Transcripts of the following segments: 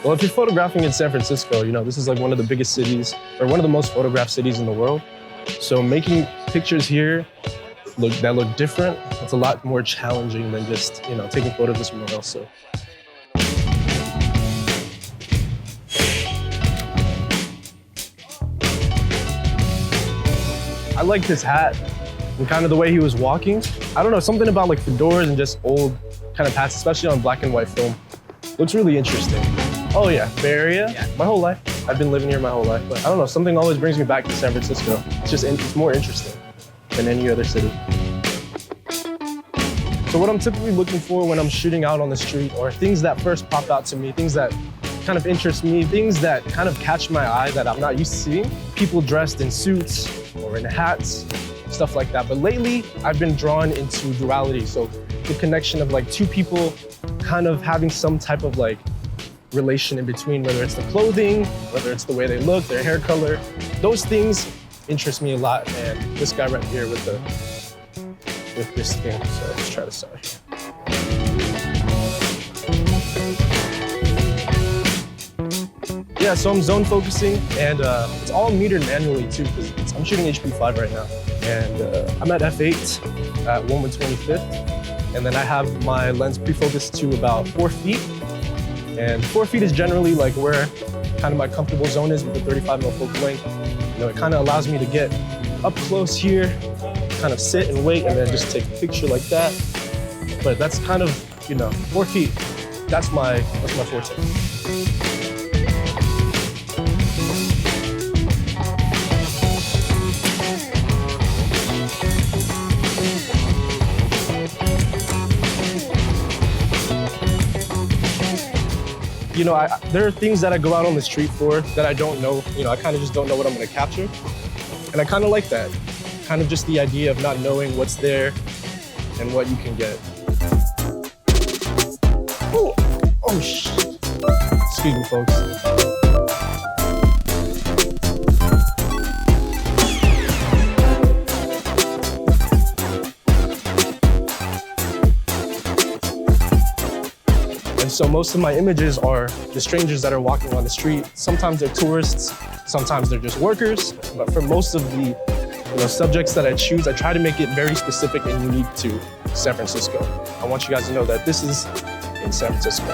Well, if you're photographing in San Francisco, you know, this is like one of the biggest cities, or one of the most photographed cities in the world. So making pictures here that look different, it's a lot more challenging than just, you know, taking photos of somewhere else. So. I liked his hat and kind of the way he was walking. I don't know, something about like fedoras and just old kind of hats, especially on black and white film. Looks really interesting. Oh yeah, Bay Area, yeah. My whole life. I've been living here my whole life, but I don't know, something always brings me back to San Francisco. It's more interesting than any other city. So what I'm typically looking for when I'm shooting out on the street are things that first pop out to me, things that kind of interest me, things that kind of catch my eye that I'm not used to seeing. People dressed in suits or in hats, stuff like that. But lately, I've been drawn into duality. So the connection of like two people kind of having some type of like relation in between, whether it's the clothing, whether it's the way they look, their hair color. Those things interest me a lot. And this guy right here with this thing. So let's try this out here. Yeah, so I'm zone focusing, and it's all metered manually too, because I'm shooting HP5 right now. And I'm at f8 at 1/25th, and then I have my lens pre-focused to about 4 feet. And 4 feet is generally like where kind of my comfortable zone is with the 35mm focal length. You know, it kind of allows me to get up close here, kind of sit and wait, and then just take a picture like that. But that's kind of, you know, 4 feet. That's my forte. You know, there are things that I go out on the street for that I don't know. You know, I kind of just don't know what I'm going to capture. And I kind of like that. Kind of just the idea of not knowing what's there and what you can get. Ooh. Oh, shit. Excuse me, folks. So most of my images are the strangers that are walking on the street. Sometimes they're tourists, sometimes they're just workers. But for most of the subjects that I choose, I try to make it very specific and unique to San Francisco. I want you guys to know that this is in San Francisco.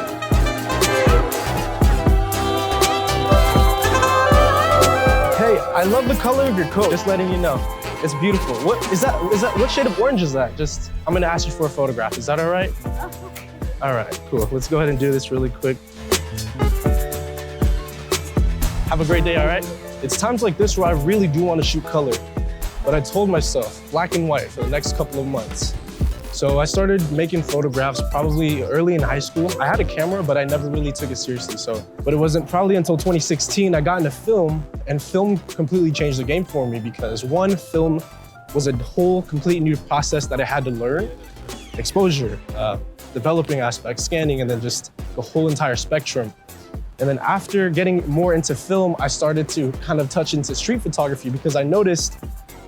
Hey, I love the color of your coat, just letting you know. It's beautiful. What shade of orange is that? I'm gonna ask you for a photograph, is that all right? All right, cool. Let's go ahead and do this really quick. Have a great day, all right? It's times like this where I really do want to shoot color, but I told myself black and white for the next couple of months. So I started making photographs probably early in high school. I had a camera, but I never really took it seriously. But it wasn't probably until 2016 I got into film, and film completely changed the game for me because one, film was a whole complete new process that I had to learn. Exposure, developing aspects, scanning, and then just the whole entire spectrum. And then after getting more into film, I started to kind of touch into street photography because I noticed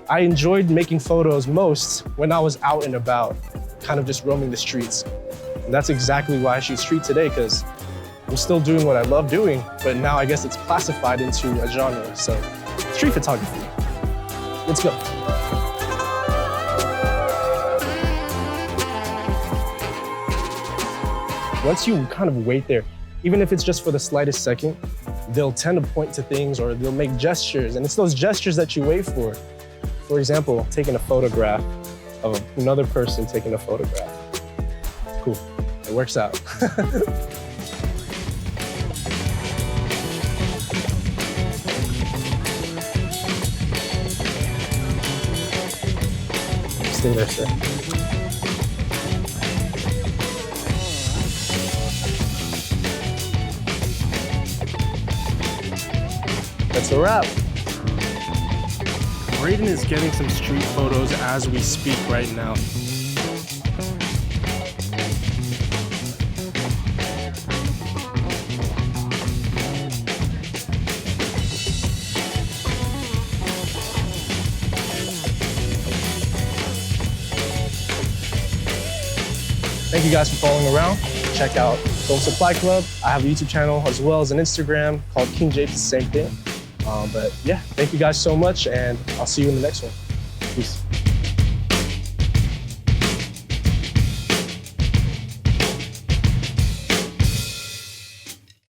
I enjoyed making photos most when I was out and about, kind of just roaming the streets. And that's exactly why I shoot street today, because I'm still doing what I love doing, but now I guess it's classified into a genre. So street photography. Let's go. Once you kind of wait there, even if it's just for the slightest second, they'll tend to point to things or they'll make gestures, and it's those gestures that you wait for. For example, taking a photograph of another person taking a photograph. Cool, it works out. Stay there, sir. That's a wrap. Braedon is getting some street photos as we speak right now. Thank you guys for following around. Check out Film Supply Club. I have a YouTube channel as well as an Instagram called KingJvpes, same thing. But yeah, thank you guys so much, and I'll see you in the next one. Peace.